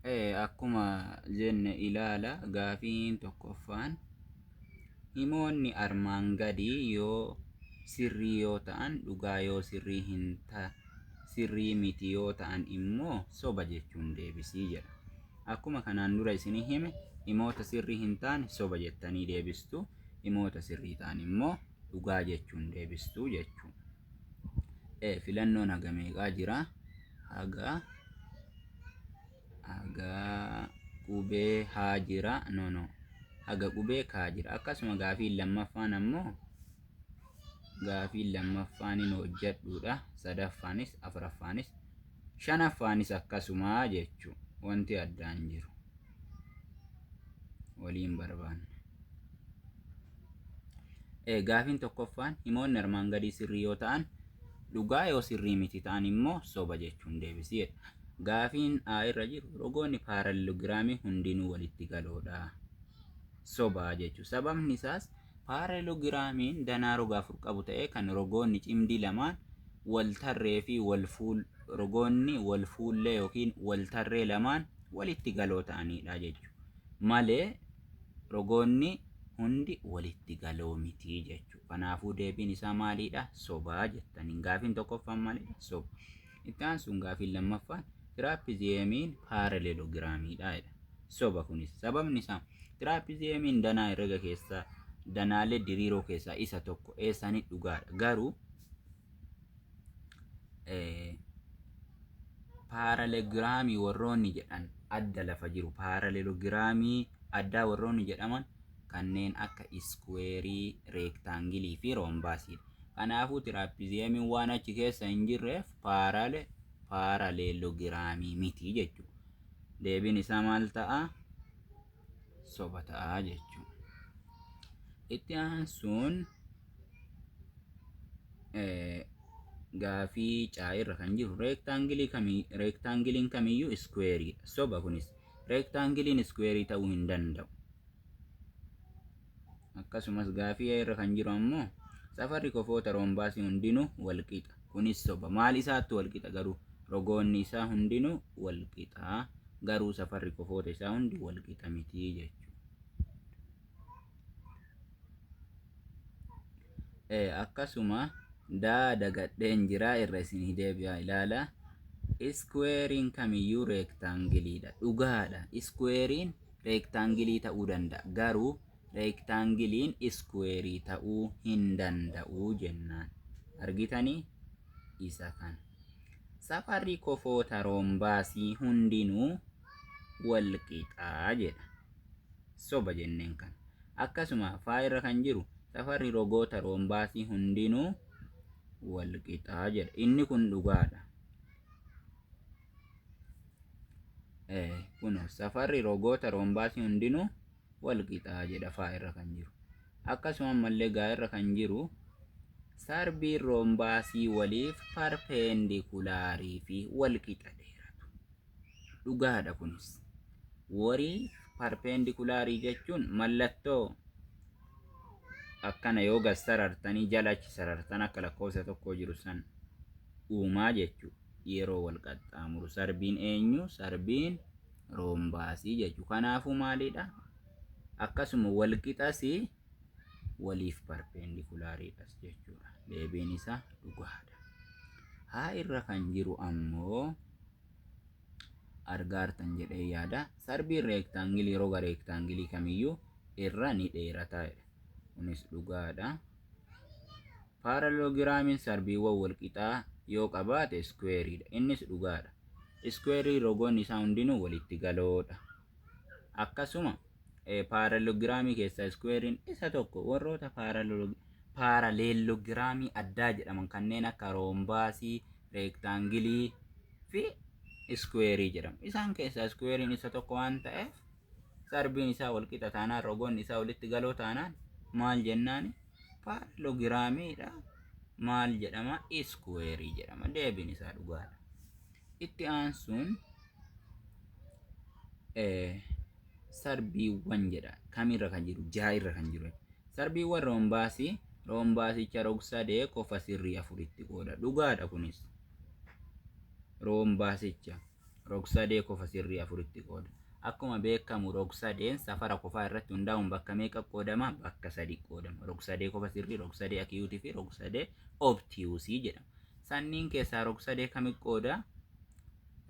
Akkuma jenne ilaala gaafiin tokkoffaan himoonni armaan gadii yoo sirrii yoo ta'an dhugaa yoo sirrii miti yoo ta'an immoo soba jechuun deebisii jedha. Akkuma kanaan dura isinii hime himoota sirrii hin taane soba jettanii deebistu, himoota sirrii ta'an immoo dhugaa jechuun deebistuu jechuudha. Filannoon haga meeqaa jira? Haga qubee haa jira. Haga qubee kaa jira. Akkasuma gaafiin lammaffaan ammoo gaafiin lammaffaan hin hojjedhuudha. Sadaffaanis, afuraffaanis, shanaffaanis akkasuma jechuu wanti addaan jiru waliin barbaanna. Gaafiin tokkoffaan himoonni armaan gadii sirrii yoo ta'an dhugaa yoo sirrii miti ta'an immoo soba jechuun deebisiidha. Gaafiin A irra jiru rogoonni paaralelogiraamii hundinuu walitti galoodha. Sobaa jechuudha. Sababni isaas paaralelogiraamiin danaa roga afur qabu ta'ee kan rogoonni cimdii lamaan wal tarree fi rogoonni wal fuullee yookiin wal tarree lamaan walitti galoo ta'anidha jechuudha. Malee rogoonni hundi walitti galoo miti jechuudha. Kanaafuu deebiin isaa maalidha? Sobaa jettaniin. Gaafiin tokkoffaan maalidha? Soba. Itti aansuun gaafiin lammaffaan tiraapiziyeemiin paaralelogiraamiidha. Soba kunis sababni isaa tiraapiziyeemiin danaa herrega keessaa danaalee diriiroo keessaa isa tokko eessanii dhugaadha. Garuu paaralelogiraamii warroonni jedhan adda lafa jiru. Paaralelogiraamii addaa warroonni jedhaman kanneen akka iskweerii, reektaangilii fi roombaasiidha. Kanaafuu tiraapiziyeemiin waan achi keessa hin jirreef paaralelogiraamii miti jechuudha. Deebiin isaa maal ta'a? Soba ta'a jechuudha. Itti aansuun gaafii caa irra kan jiru reektaangiliin kamiyyuu iskweeriidha. Soba kunis reektaangiliin iskweerii ta'uu hin danda'u. Akkasumas gaafii irra kan jiru ammoo safarri kofoota roombaasii hundinuu walqixa. Kunis soba. Maal isaatti walqixa garuu? Rogoonni isaa hundinuu walqixa. Garuu safarri kofoota isaa hundi walqixa miti jechuudha. Akkasuma dagadheen jiraa irra isinii deebi'aa ilaala. Iskweeriin kamiyyuu reektaangiliidha. Dhugaadha. Iskweeriin reektaangilii ta'uu danda'a. Garuu reektaangiliin iskweerii ta'uu hin danda'u jennaan. Argitanii? Isa kana. Safarri kofoota roombaasii hundinuu walqixaa jedha. Soba jenneen kana. Akkasuma faayirra kan jiru safarri rogoota roombaasii hundinuu walqixaa jedha. Inni kun dhugaadha. Kun safarri rogoota roombaasii hundinuu walqixaa jedha faayirra kan jiru. Akkasuma mallee gaa'irra kan jiru sarbiin roombaasii waliif parpeendikulaarii fi walqixa dheeratu. Dhugaadha kunis. Warii parpeendikulaarii jechuun mallattoo akkana yoo gas sarartanii jalachi sarartan akka lakkoofsa tokko jiru san uumaa jechuudha. Yeroo wal qaxxaamuru sarbiin eenyu? Sarbiin roombaasii jechuudha. Kanaafuu maalidha? Akkasuma walqixas waliif parpeendikulaariidhas jechuudha. Deebiin isaa dhugaadha. Haa irra kan jiru ammoo argaartan jedhee yaada. Sarbiin reektaangilii roga reektaangilii kamiyyuu irra ni dheerataa jedha. Kunis dhugaadha. Paaralelogiraamiin sarbiiwwan walqixaa yoo qabaate iskweeriidha. Innis dhugaadha. Iskweerii rogoonni isaa hundinuu walitti galoodha. Akkasuma paaralelogiraamii keessaa iskweeriin isa tokko. Warroota paaralelogiraamii addaa jedhaman kanneen akka roombaasii, reektaangilii fi iskweerii jedhamu. Isaan keessaa iskweeriin isa tokko waan ta'eef sarbiin isaa walqixa taanaan rogoonni isaa walitti galoo taanaan maal jennaani? Paaralelogiraamiidha. Maal jedhama? Iskweerii jedhama. Deebiin isaa dhugaadha. Itti aansuun sarbiiwwan jedha. Kamirra kan jiru? Jaa irra kan jiru. Sarbiiwwan roombaasicha rog-sadee qofa sirrii afuritti qooda. Dhugaadha kunis. Roombaasicha rog-sadee qofa sirrii afuritti qooda. Akkuma beekamu rog-sadeen safara qofaa irratti hundaa'uun bakka meeqa qoodama? Bakka 3 qoodama. Rog-sadee qofa sirrii, rog-sadee akiyuutii fi rog-sadee obtiyuusii jedhama. Sanniin keessaa rog-sadee kamitti qooda?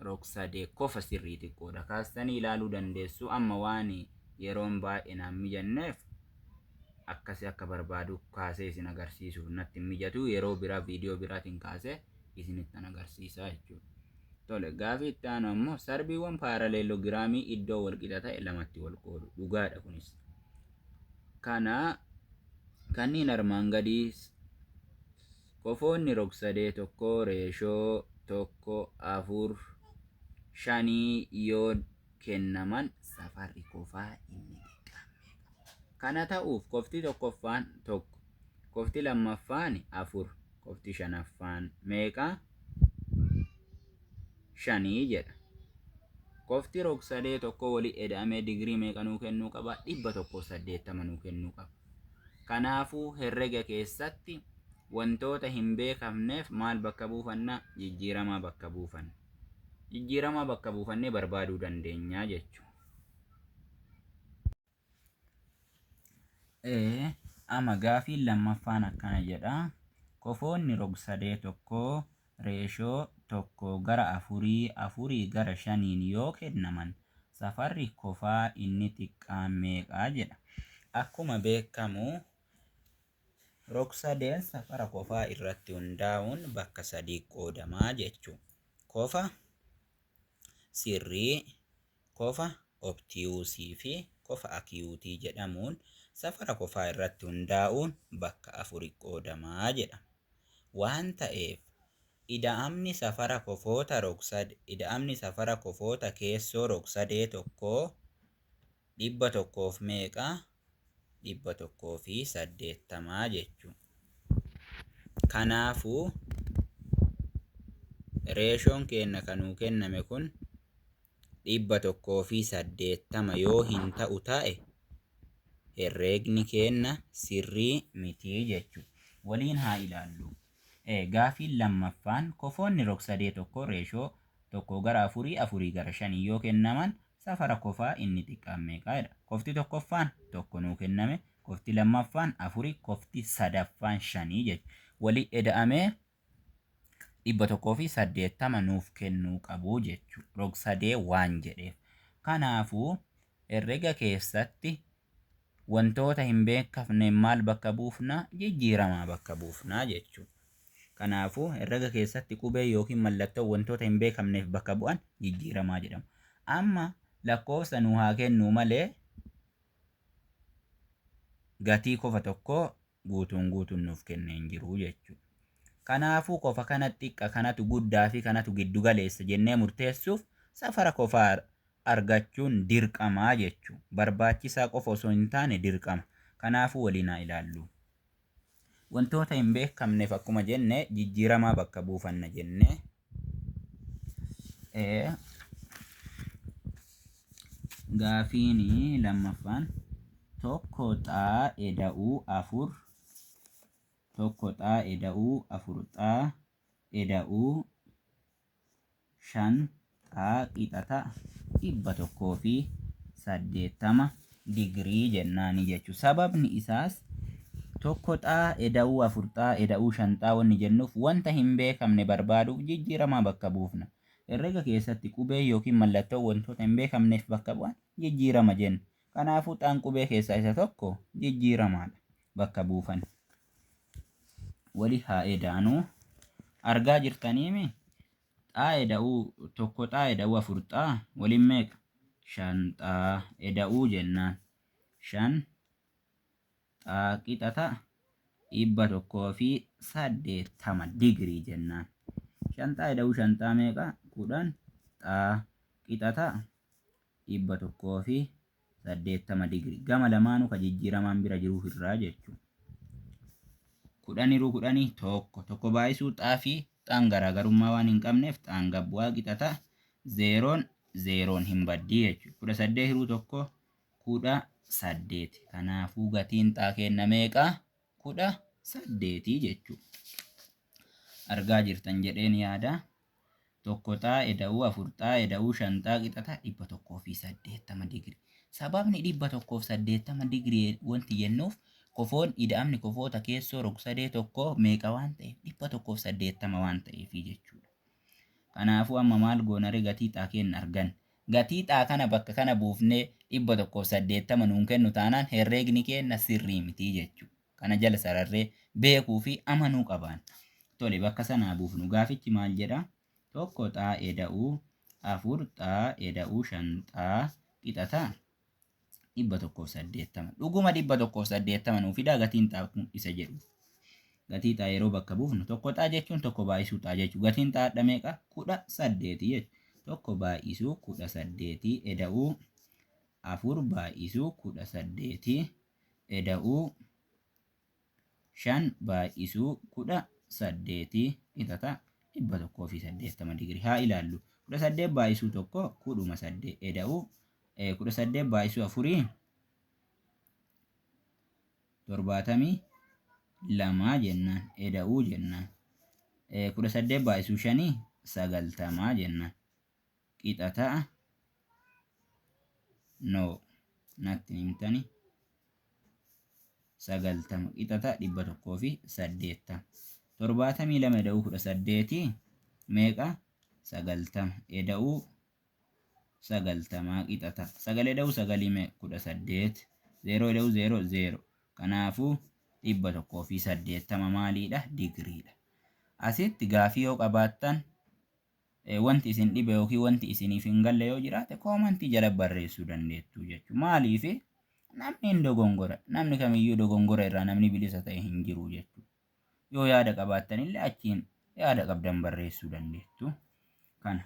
Rog-sadee qofa sirriitti qooda. Kaastanii ilaaluu dandeessu. Amma waan yeroon baay'ee naan mijanneef akkasii akka barbaadu kaasee isin agarsiisuuf natti mijatu. Yeroo biraa viidiyoo biraatiin kaasee isinittan agarsiisaa jechuudha. Tole, gaafii itti aanu ammoo sarbiiwwan paaraleelogiraamii iddoo walqixa ta'e lamatti wal qoodu. Dhugaadha kunis. Kanneen armaan gadii qofoonni rog-sadee tokko reeshoo 1:4:5 yoo kennaman safarri qofaa inni xiqqaan. Kana ta'uuf qofti tokkoffaan 1, qofti lammaffaan 4, qofti shanaffaan meeqa? 5 jedha. Qofti rog-sadee tokko walii eda'amee digirii meeqa nuu kennuu qaba? 180 nuu kennuu qaba. Kanaafuu herrega keessatti wantoota hin beekamneef maal bakka buufanna? Jijjiiramaa bakka buufanna. Jijjiiramaa bakka buufannee barbaaduu dandeenya jechuudha. Amma gaafiin lammaffaan akkana jedha. Qofoonni rog-sadee tokko reeshoo 1:4:5 yoo kennaman safarri qofaa inni xiqqaan meeqaa jedha. Akkuma beekamu rog-sadeen safara qofaa irratti hundaa'uun bakka 3 qoodamaa jechuudha. Qofa sirrii, qofa obtiyuusii fi qofa akiyuutii jedhamuun safara qofaa irratti hundaa'uun bakka 4 qoodamaa jedha. Waan ta'eef ida'amni safara qofoota keessoo rog-sadee tokkoo 100 meeqa? 180 jechuudha. Kanaafuu reeshoon keenya kanuu kenname kun 180 yoo hin ta'u ta'e herreegni keenya sirrii mitii jechuudha. Waliin haa ilaallu. Gaafiin lammaffaan qofoonni rog-sadee tokko reeshoo 1:4:5 yoo kennaman safara qofaa inni xiqqaan meeqaa jedha. Qofti tokkoffaan 1 nuu kenname, qofti lammaffaan 4, qofti sadaffaan 5 jechuudha. Walii eda'amee 180 nuuf kennuu qabu jechuudha. Rog-sadee waan jedheef. Kanaafuu herrega keessatti wantoota hin beekamne maal bakka buufna? Jijjiiramaa bakka buufna jechuudha. Kanaafuu herrega keessatti qubee yookiin mallattoo wantoota hin beekamneef bakka bu'an jijjiiramaa jedhamu. Amma lakkoofsa nu haa kennu malee gatii qofa tokko guutuun nuuf kennee hin jiru jechuudha. Kanaafuu qofa kana xiqqa, kanatu guddaa fi kanatu giddu galeessa jennee murteessuuf safara qofaa argachuun dirqamaa jechuudha. Barbaachisaa qofa osoo hin taane dirqama. Kanaafuu waliin haa ilaallu. Wantoota hin beekamneef akkuma jenne jijjiiramaa bakka buufanna jenne. Gaafiin lammaffaan tokko xaa eda'uu 4, tokko xaa eda'uu 4, xaa eda'uu 5, xaa qixata 180 digirii jennaani jechuudha. Sababni isaas tokko xaa eda'uu 4, xaa eda'uu 5 xaa wanni jennuuf wanta hin beekamne barbaaduuf jijjiiramaa bakka buufna. Herrega keessatti qubee yookiin mallattoo wantoota hin beekamneef bakka bu'an jijjiirama jenna. Kanaafuu xaan qubee keessaa isa tokko jijjiiramaadha. Bakka buufan. Wali haa edaanuu. Argaa jirtaniimi? Xaa eda'uu tokko xaa eda'uu 4 xaa waliin meeqa? 5 xaa eda'uu jennaan. 5 xaa qixata 180 digirii jennaan. 5 xaa eda'uu 5 xaa meeqa? 10 xaa qixata 180 digirii. Gama lamaanuu ka jijjiiramaan bira jiruuf irraa jechuudha. 10 tokko baay'isuu xaa fi xaan garaagarummaa waan hin qabneef xaan gabbu'aa qixata 0 hin baddii jechuudha. 18 tokko 18. Kanaafuu gatiin xaa kenna meeqa? 18 jechuudha. Argaa jirtan jedheen yaada. tokko xaa'ee da'uu 4 xaa'ee da'uu 5 xaa qixata 180 digirii. Sababni 180 digirii wanti jennuuf kofoon ida'amni kofoota keessoo rog-sadee tokko meeqa waan ta'eef 180 waan ta'eefi jechuudha. Kanaafuu amma maal goonare gatii xaa kenna argan. Gatii xaa kana bakka kana buufnee 180 nuun kennu taanaan herreegni kenna sirrii miti jechuudha. Kana jala sararree beekuu fi amanuu qabaan. Tole bakka sanaa buufnu gaafichi maal jedha? Tokko xaa'ee da'uu 4 xaa'ee da'uu 5 xaa qixata 180. Dhuguma 180 nuuf fidaa gatiin xaa kun isa jedhu. Gatii xaa yeroo bakka buufnu tokko xaa jechuun tokko baay'isuu xaa jechuudha. Gatiin xaa adda meeqa? 18 jechuudha. Tokko baay'isuu 18 eda'uu 4 baay'isuu 18 eda'uu 5 baay'isuu 18 qixata 180 digirii. Haa ilaallu. 18 baay'isuu tokko 18 eda'uu 18 baay'isuu 4 72 jennaan eda'uu jennaan. 18 baay'isuu 5 90 jennaan. Qixata no natti himtani 90 qixata 180. 72 eda'uu 18 meeqa? 90 eda'uu 90 qixata. 9 eda'uu 9 meeqa? 18 0 eda'uu 0 0. Kanaafuu 180 maaliidha? Digriidha. Asitti gaafii yoo qabaattan wanti isin dhibe yookiin wanti isiniif hin galle yoo jiraate koomantii jala barreessuu dandeettu jechuudha. Maaliif namni hin dogongora. Namni kamiyyuu dogongora irraa namni bilisa ta'e hin jiru jechuudha. Yoo yaada qabaattan illee achiin yaada qabdan barreessuu dandeettu. Kana